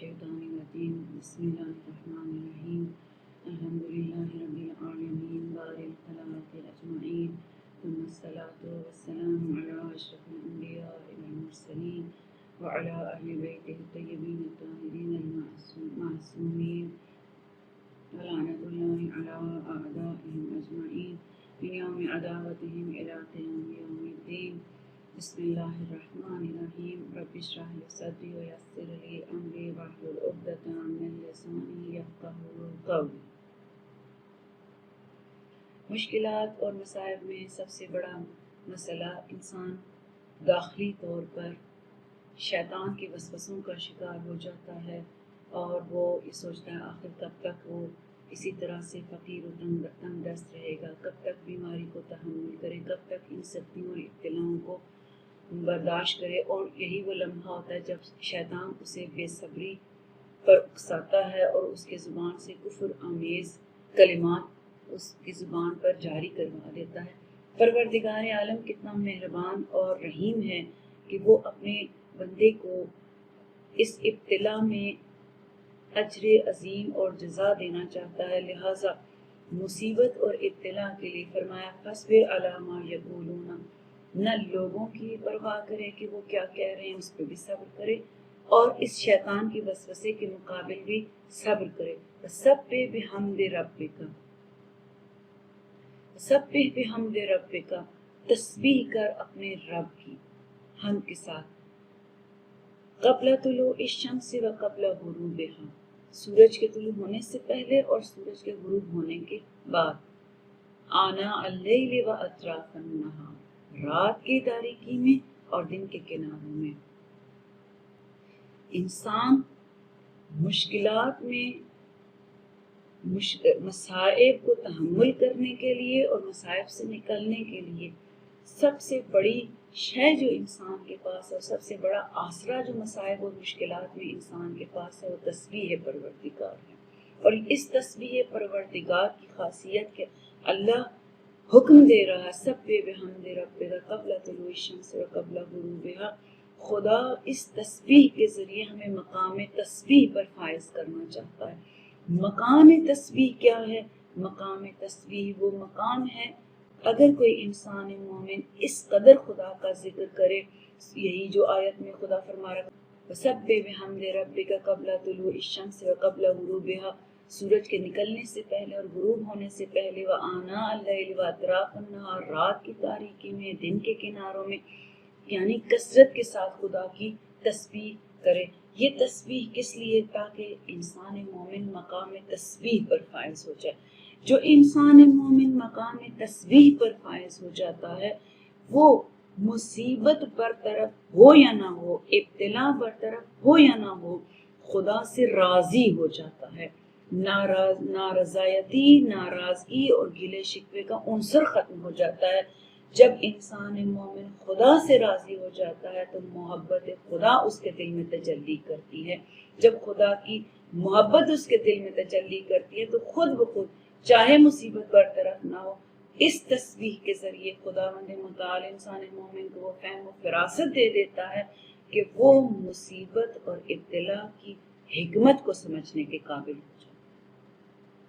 الشیطان الرجیم بسم اللہ الرحمن الرحیم الحمد للہ رب العالمین بارئ الخلائق اجمعین ثم الصلاة والسلام علی اشرف الانبیاء والمرسلین وعلی اہل بیتہ الطیبین الطاہرین المعصومین ولعنۃ اللہ علی اعدائہم اجمعین من یوم عداوتہم الی قیام یوم الدین بسم اللہ الرحمن الرحیم رب اشرح لی صدری ویسر لی امری واحلل عقدۃ من لسانی یفقہوا قولی۔ مشکلات اور مصائب میں سب سے بڑا مسئلہ انسان داخلی طور پر شیطان کے وسوسوں کا شکار ہو جاتا ہے اور وہ یہ سوچتا ہے آخر کب تک وہ اسی طرح سے فقیر و تنگ دست رہے گا، کب تک بیماری کو تحمل کرے، کب تک ان سختیوں اور ابتلاؤں کو برداشت کرے۔ اور یہی وہ لمحہ ہوتا ہے جب شیطان اسے بے صبری پر اکساتا ہے اور اس کے زبان سے کفر آمیز کلمات اس کی زبان پر جاری کروا دیتا ہے۔ پروردگار عالم کتنا مہربان اور رحیم ہے کہ وہ اپنے بندے کو اس ابتلا میں اجر عظیم اور جزا دینا چاہتا ہے، لہٰذا مصیبت اور ابتلا کے لیے فرمایا فاصبر علی ما یقولون، نہ لوگوں کی پرواہ کرے کہ وہ کیا کہہ رہے ہیں، اس پہ بھی صبر کرے اور اس شیطان کی وسوسے کے مقابل بھی صبر کرے۔ سبح بحمد ربک، تسبیح کر اپنے رب کی حمد کے ساتھ، قبل طلوع الشمس و قبل غروبها، سورج کے طلوع ہونے سے پہلے اور سورج کے غروب ہونے کے بعد، آناء اللیل و اطراف النہار، رات کی تاریکی میں اور دن کے کناروں میں۔ انسان مشکلات میں مصائب کو تحمل کرنے کے لیے اور مصائب سے نکلنے کے لیے سب سے بڑی شے جو انسان کے پاس ہے، سب سے بڑا آسرا جو مصائب اور مشکلات میں انسان کے پاس ہے، وہ تسبیح پروردگار ہے۔ اور اس تسبیح پروردگار کی خاصیت کہ اللہ حکم دے رہا ہے سبح بحمد ربک قبل طلوع الشمس و قبل غروبها، خدا اس تسبیح کے ذریعے ہمیں مقام تسبیح پر فائز کرنا چاہتا ہے۔ مقام تسبیح کیا ہے؟ مقام تسبیح وہ مقام ہے اگر کوئی انسان مومن اس قدر خدا کا ذکر کرے، یہی جو آیت میں خدا فرما رہا ہے سبح بحمد ربک قبل طلوع الشمس و قبل غروبها، سورج کے نکلنے سے پہلے اور غروب ہونے سے پہلے، وآناء اللیل و اطراف النہار، رات کی تاریکی میں، دن کے کناروں میں، یعنی کثرت کے ساتھ خدا کی تسبیح کرے۔ یہ تسبیح کس لیے؟ تاکہ انسان مومن مقام تسبیح پر فائز ہو جائے۔ جو انسان مومن مقام تسبیح پر فائز ہو جاتا ہے وہ مصیبت برطرف ہو یا نہ ہو، ابتلا برطرف ہو یا نہ ہو، خدا سے راضی ہو جاتا ہے۔ ناراضگی اور گلے شکوے کا عنصر ختم ہو جاتا ہے۔ جب انسان مومن خدا سے راضی ہو جاتا ہے تو محبت خدا اس کے دل میں تجلی کرتی ہے۔ جب خدا کی محبت اس کے دل میں تجلی کرتی ہے تو خود بخود چاہے مصیبت برطرف نہ ہو، اس تسبیح کے ذریعے خداوند متعال انسان مومن کو وہ فہم و فراست دے دیتا ہے کہ وہ مصیبت اور ابتلا کی حکمت کو سمجھنے کے قابل ہو جائے۔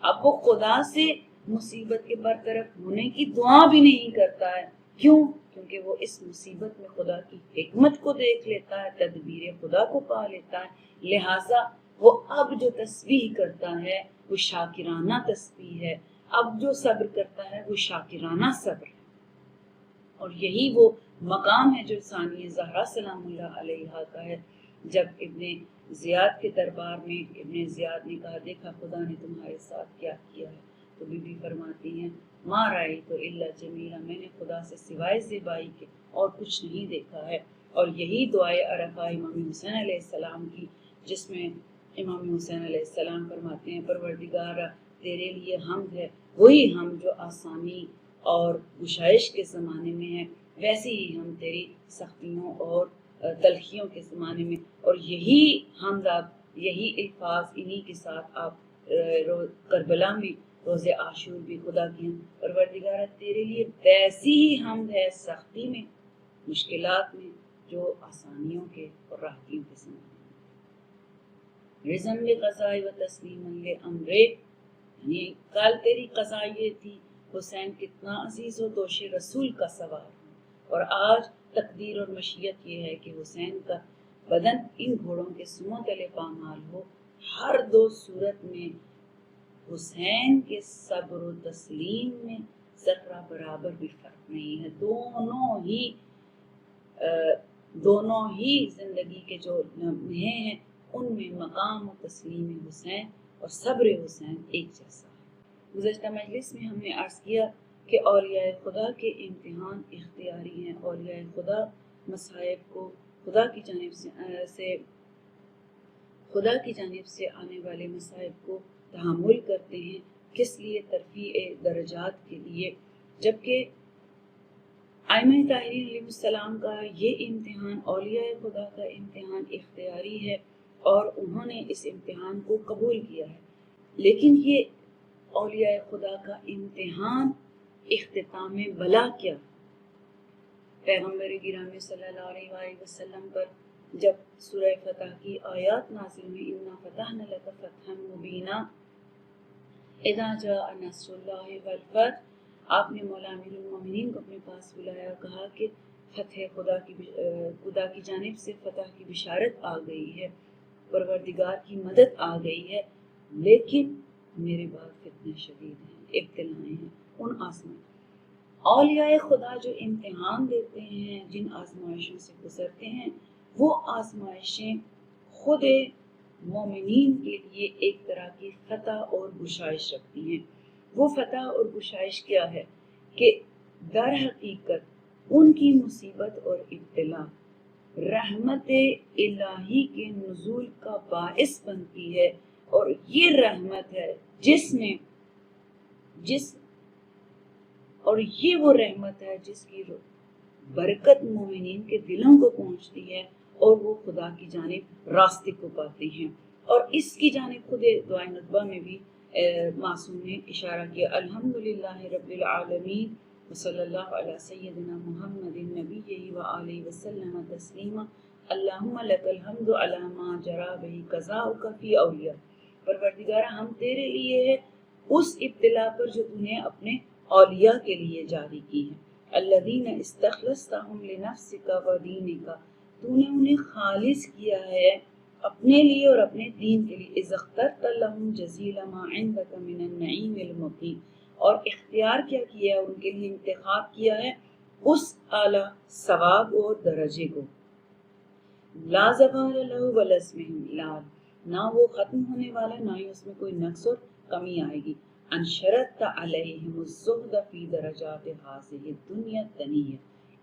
اب وہ خدا سے مصیبت کے برطرف ہونے کی دعا بھی نہیں کرتا ہے، کیوں؟ کیونکہ وہ اس مصیبت میں خدا کی حکمت کو دیکھ لیتا ہے، تدبیر خدا کو پا لیتا ہے، لہٰذا وہ اب جو تسبیح کرتا ہے وہ شاکرانہ تسبیح ہے، اب جو صبر کرتا ہے وہ شاکرانہ صبر ہے۔ اور یہی وہ مقام ہے جو ثانیہ زہرا سلام اللہ علیہا کا ہے۔ جب ابن زیاد کے دربار میں ابن زیاد نے کہا دیکھا خدا نے تمہارے ساتھ کیا کیا ہے، تو بی بی فرماتی ہیں ما رأیت الا جمیلا، میں نے خدا سے سوائے زیبائی کے اور کچھ نہیں دیکھا ہے۔ اور یہی دعائے عرفہ امام حسین علیہ السلام کی، جس میں امام حسین علیہ السلام فرماتے ہیں پروردگار تیرے لیے حمد ہے، وہی ہم جو آسانی اور گشائش کے زمانے میں ہے، ویسے ہی ہم تیری سختیوں اور تلخیوں کے زمانے میں، اور یہی حمد آپ، یہی الفاظ انہی کے ساتھ آپ کربلا میں روز عاشور بھی خدا کی ہم پروردگار تیرے لیے ویسی ہی حمد ہے سختی میں، مشکلات میں، جو آسانیوں کے اور راحتیوں کے زمانے میں۔ رزم لقضاء و تسلیم لامرے، یعنی کل تیری قضا یہ تھی حسین کتنا عزیز و دوش رسول کا سوار ہو، اور آج تقدیر اور مشیت یہ ہے کہ حسین کا بدن ان گھوڑوں کے سموں تلے پامال ہو۔ ہر دو صورت میں حسین کے صبر و تسلیم میں ذرہ برابر بھی فرق نہیں ہے، دونوں ہی زندگی کے جو لمحے ہیں ان میں مقام و تسلیم حسین اور صبر حسین ایک جیسا ہے۔ گزشتہ مجلس میں ہم نے عرض کیا کہ اولیاء خدا کے امتحان اختیاری ہیں، اولیاء خدا مصائب کو خدا کی جانب سے آنے والے مصائب کو تحمل کرتے ہیں، کس لیے؟ ترفیع درجات کے لیے، جبکہ ائمہ طاہرین علیہ السلام کا یہ امتحان اولیاء خدا کا امتحان اختیاری ہے اور انہوں نے اس امتحان کو قبول کیا ہے، لیکن یہ اولیاء خدا کا امتحان اختتام بلا کیا؟ پیغمبر گرامی صلی اللہ علیہ وآلہ وسلم پر جب سورہ فتح کی آیات نازل ہوئی، اِنَّا فَتَحْنَا لَكَ فَتْحًا مُبِينًا اِذَا جَاءَ نَصْرُ اللَّهِ وَالْفَتْحُ، آپ نے مولا امیر المومنین کو اپنے پاس بلایا، کہا کہ فتح خدا کی جانب سے فتح کی بشارت آ گئی ہے، پروردگار کی مدد آ گئی ہے، لیکن میرے بعد فتنے شدید ہیں، ابتلائیں ہیں۔ ان اولیاء خدا جو امتحان دیتے ہیں، جن آزمائشوں سے گزرتے ہیں، وہ آزمائشیں خود مومنین کے لیے ایک طرح کی فتح اور گشائش رکھتی ہیں۔ وہ فتح اور گشائش کیا ہے کہ در حقیقت ان کی مصیبت اور ابتلا رحمت الہی کے نزول کا باعث بنتی ہے، اور یہ رحمت ہے یہ وہ رحمت ہے جس کی برکت مومنین کے دلوں کو پہنچتی ہے اور وہ خدا کی جانب راستے کو پاتے ہیں۔ اور اس کی جانب خود دعائے ندبہ میں بھی معصوم نے اشارہ کیا، الحمدللہ رب العالمین وصلی اللہ علی سیدنا محمد نبی وآلہ وسلم تسلیما، اللہم لک الحمد علی ما جرا بہ قضاؤک فی اولیاء، پروردگارہ ہم تیرے لیے ہے اس ابتلا پر جو تو نے اپنے اولیاء کے لیے جاری کی ہے، الذین استخلصتہم لنفسک و دینک، تو نے انہیں خالص کیا ہے اپنے لیے اور اپنے دین کے لیے، اذ اخترت لہم جزیل ما عندک من النعیم المقیم، اور اختیار کیا ہے ان کے لیے، انتخاب کیا ہے اس اعلیٰ ثواب اور درجے کو، لا زوال لہ ولا اسمہ لال، نہ وہ ختم ہونے والا نہ ہی اس میں کوئی نقص اور کمی آئے گی، انشرت علیہم الزہد فی درجات ہذہ الدنیا الدنیہ،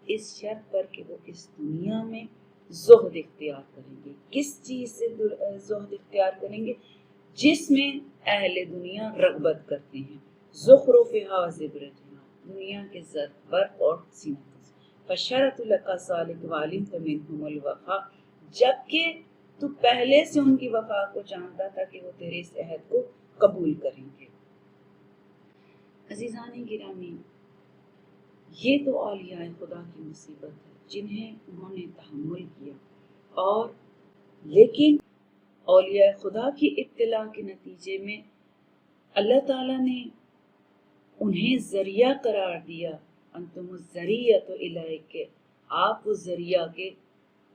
اس شرط پر کہ وہ اس دنیا میں زہد اختیار کریں گے۔ کس چیز سے زہد اختیار کریں گے؟ جس میں اہل دنیا رغبت کرتے ہیں، زخرفہا وزبرجہا، دنیا کے زر برق اور زینت، فشرط لک ذلک وعلمت منہم الوفا، جبکہ تو پہلے سے ان کی وفا کو جانتا تھا کہ وہ تیرے اس عہد کو قبول کریں گے۔ عزیزان گرامی، یہ تو اولیاء خدا کی مصیبت ہے جنہیں انہوں نے تحمل کیا، اور لیکن اولیاء خدا کی ابتلا کے نتیجے میں اللہ تعالیٰ نے انہیں ذریعہ قرار دیا، انتم الذریعۃ الیک، آپ وہ ذریعہ کے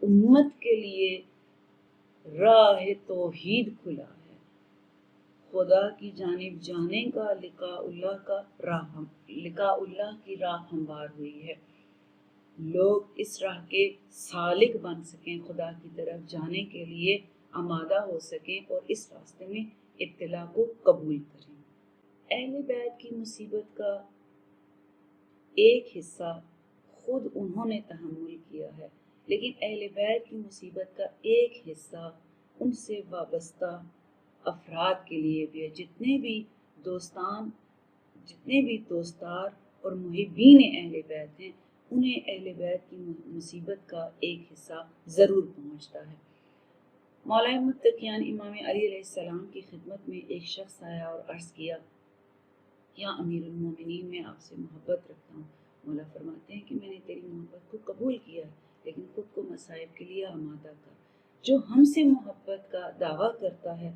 امت کے لیے راہ توحید کھلا ہے، خدا کی جانب جانے کا، لقاء اللہ کی راہ ہموار ہوئی ہے، لوگ اس راہ کے سالک بن سکیں، خدا کی طرف جانے کے لیے آمادہ ہو سکیں اور اس راستے میں ابتلا کو قبول کریں۔ اہل بیت کی مصیبت کا ایک حصہ خود انہوں نے تحمل کیا ہے، لیکن اہل بیت کی مصیبت کا ایک حصہ ان سے وابستہ افراد کے لیے بھی ہے، جتنے بھی دوستار اور محبین اہل بیت ہیں، انہیں اہل بیت کی مصیبت کا ایک حصہ ضرور پہنچتا ہے۔ مولا متقیان امام علی علیہ السلام کی خدمت میں ایک شخص آیا اور عرض کیا، یا امیر المومنین، میں آپ سے محبت رکھتا ہوں۔ مولا فرماتے ہیں کہ میں نے تیری محبت کو قبول کیا ہے، لیکن خود کو مصائب کے لیے آمادہ کر۔ جو ہم سے محبت کا دعویٰ کرتا ہے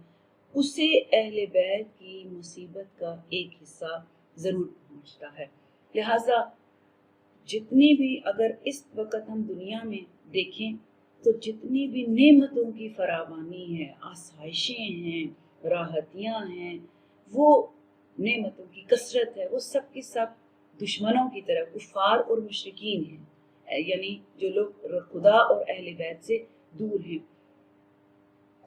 اسے اہل بیت کی مصیبت کا ایک حصہ ضرور پہنچتا ہے۔ لہٰذا جتنی بھی اگر اس وقت ہم دنیا میں دیکھیں تو جتنی بھی نعمتوں کی فراوانی ہے، آسائشیں ہیں، راحتیاں ہیں، وہ نعمتوں کی کثرت ہے، وہ سب کی سب دشمنوں کی طرف کفار اور مشرکین ہیں، یعنی جو لوگ خدا اور اہل بیت سے دور ہیں۔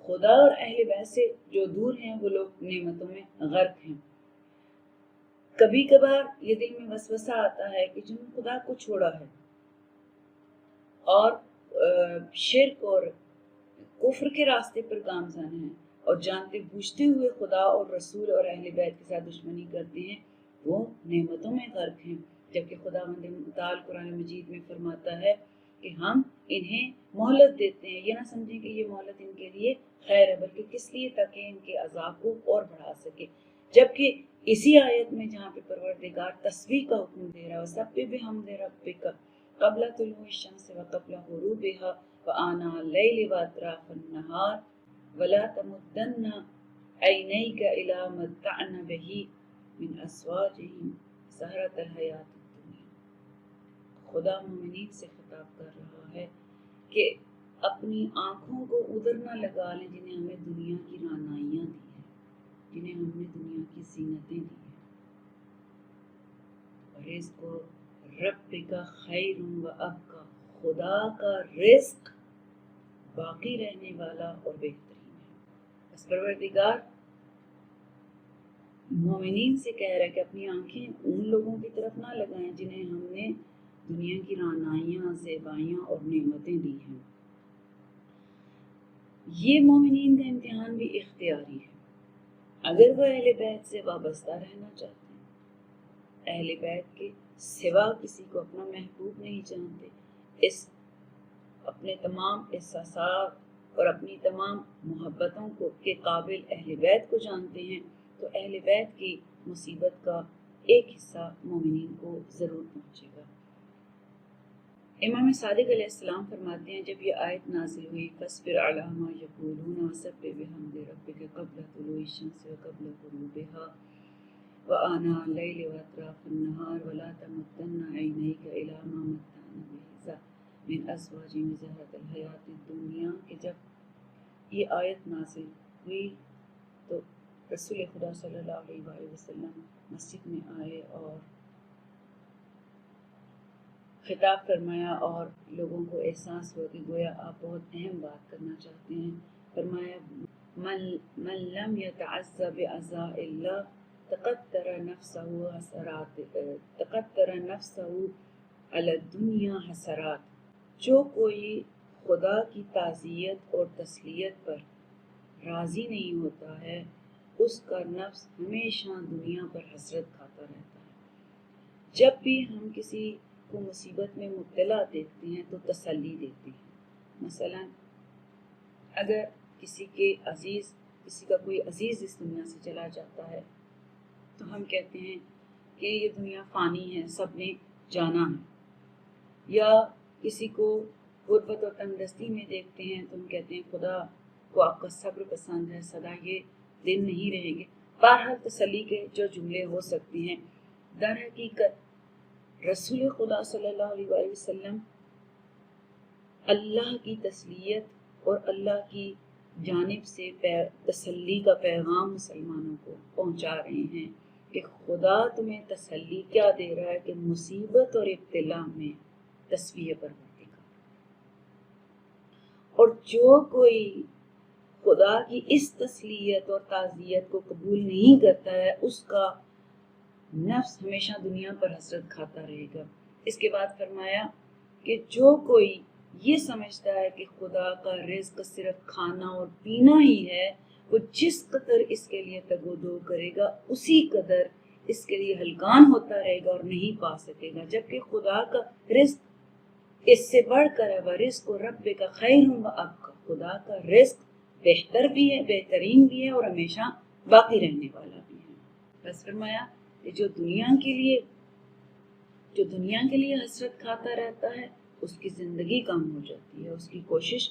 خدا اور اہل بیت سے جو دور ہیں وہ لوگ نعمتوں میں غرق ہیں۔ کبھی کبھار یہ دل میں وسوسہ آتا ہے کہ جنہوں نے خدا کو چھوڑا ہے اور شرک اور کفر کے راستے پر گامزن ہیں اور جانتے بوجھتے ہوئے خدا اور رسول اور اہل بیت کے ساتھ دشمنی کرتے ہیں، وہ نعمتوں میں غرق ہیں، جبکہ خداوند متعال قرآن مجید میں فرماتا ہے کہ ہم انہیں مہلت دیتے ہیں۔ یہ نہ سمجھیں کہ یہ مہلت ان کے لیے خیر ہے، بلکہ کس لیے؟ تاکہ ان کے عذاب کو اور بڑھا سکے۔ جبکہ اسی آیت میں جہاں پہ پروردگار تسبیح کا حکم دے رہا ہے، وَسَبِّحْ بِحَمْدِ رَبِّكَ قبل طلوع الشمس وقبل غروبها وآناء الليل وأطراف النهار ولا تمدن عينيك إلى ما متعنا به من أزواجهم زهرة الحياة الدنيا۔ خدا مومنین سے خطاب کر رہا ہے کہ اپنی آنکھوں کو ادھر نہ لگا لیں جنہیں ہمیں دنیا کی رعنائیاں دی ہیں، جنہیں ہم نے دنیا کی زینتیں دی ہیں۔ رزق رب کا خیر و ابقا، خدا کا رزق باقی رہنے والا اور بہترین ہے۔ بس پروردگار مومنین سے کہہ رہا ہے کہ اپنی آنکھیں ان لوگوں کی طرف نہ لگائیں جنہیں ہم نے دنیا کی رعنائیاں، زیبائیاں اور نعمتیں دی ہیں۔ یہ مومنین کا امتحان بھی اختیاری ہے۔ اگر وہ اہل بیت سے وابستہ رہنا چاہتے ہیں، اہل بیت کے سوا کسی کو اپنا محبوب نہیں جانتے، اپنے تمام احساسات اور اپنی تمام محبتوں کو کے قابل اہل بیت کو جانتے ہیں، تو اہل بیت کی مصیبت کا ایک حصہ مومنین کو ضرور پہنچے گا۔ امام صادق علیہ السلام فرماتے ہیں جب یہ آیت نازل ہوئی فاصبر علی ما یقولون وسبح بحمد ربک قبل طلوع الشمس وقبل غروبها وآناء اللیل واطراف النہار ولا تمدن عینیک الی ما متعنا به من ازواجہم زہرۃ الحیاۃ الدنیا، کہ جب یہ آیت نازل ہوئی تو رسول خدا صلی اللہ علیہ وآلہ وسلم مسجد میں آئے اور خطاب فرمایا اور لوگوں کو احساس ہوا کہ گویا آپ بہت اہم بات کرنا چاہتے ہیں۔ فرمایا من لم يتعز بعزاء اللہ تقطر نفسه علی الدنیا حسرات، جو کوئی خدا کی تعزیت اور تسلیت پر راضی نہیں ہوتا ہے اس کا نفس ہمیشہ دنیا پر حسرت کھاتا رہتا ہے۔ جب بھی ہم کسی کو مصیبت میں مبتلا دیکھتے ہیں تو تسلی دیتے ہیں۔ مثلا اگر کسی کا کوئی عزیز اس دنیا سے چلا جاتا ہے تو ہم کہتے ہیں کہ یہ دنیا فانی ہے، سب نے جانا ہے۔ یا کسی کو غربت اور تنگدستی میں دیکھتے ہیں تو ہم کہتے ہیں خدا کو آپ کا صبر پسند ہے، سدا یہ دن نہیں رہیں گے۔ بہرحال تسلی کے جو جملے ہو سکتے ہیں، در حقیقت رسول خدا صلی اللہ علیہ وآلہ وسلم اللہ کی تسلیت اور اللہ کی جانب سے تسلی کا پیغام مسلمانوں کو پہنچا رہے ہیں کہ خدا تمہیں تسلی کیا دے رہا ہے کہ مصیبت اور ابتلا میں تسبیح پروردگار، اور جو کوئی خدا کی اس تسلیت اور تعزیت کو قبول نہیں کرتا ہے اس کا نفس ہمیشہ دنیا پر حسرت کھاتا رہے گا۔ اس کے بعد فرمایا کہ جو کوئی یہ سمجھتا ہے کہ خدا کا رزق صرف کھانا اور پینا ہی ہے، وہ جس قدر اس کے لیے تگ و دو کرے گا اسی قدر اس کے لیے ہلکان ہوتا رہے گا اور نہیں پا سکے گا، جبکہ خدا کا رزق اس سے بڑھ کر ہے، وَرِزْقُ رَبِّكَ خَيْرٌ وَأَبْقَىٰ، خدا کا رزق بہتر بھی ہے، بہترین بھی ہے اور ہمیشہ باقی رہنے والا بھی ہے۔ بس فرمایا کہ جو دنیا کے لیے حسرت کھاتا رہتا ہے اس کی زندگی کم ہو جاتی ہے، اس کی کوشش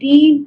3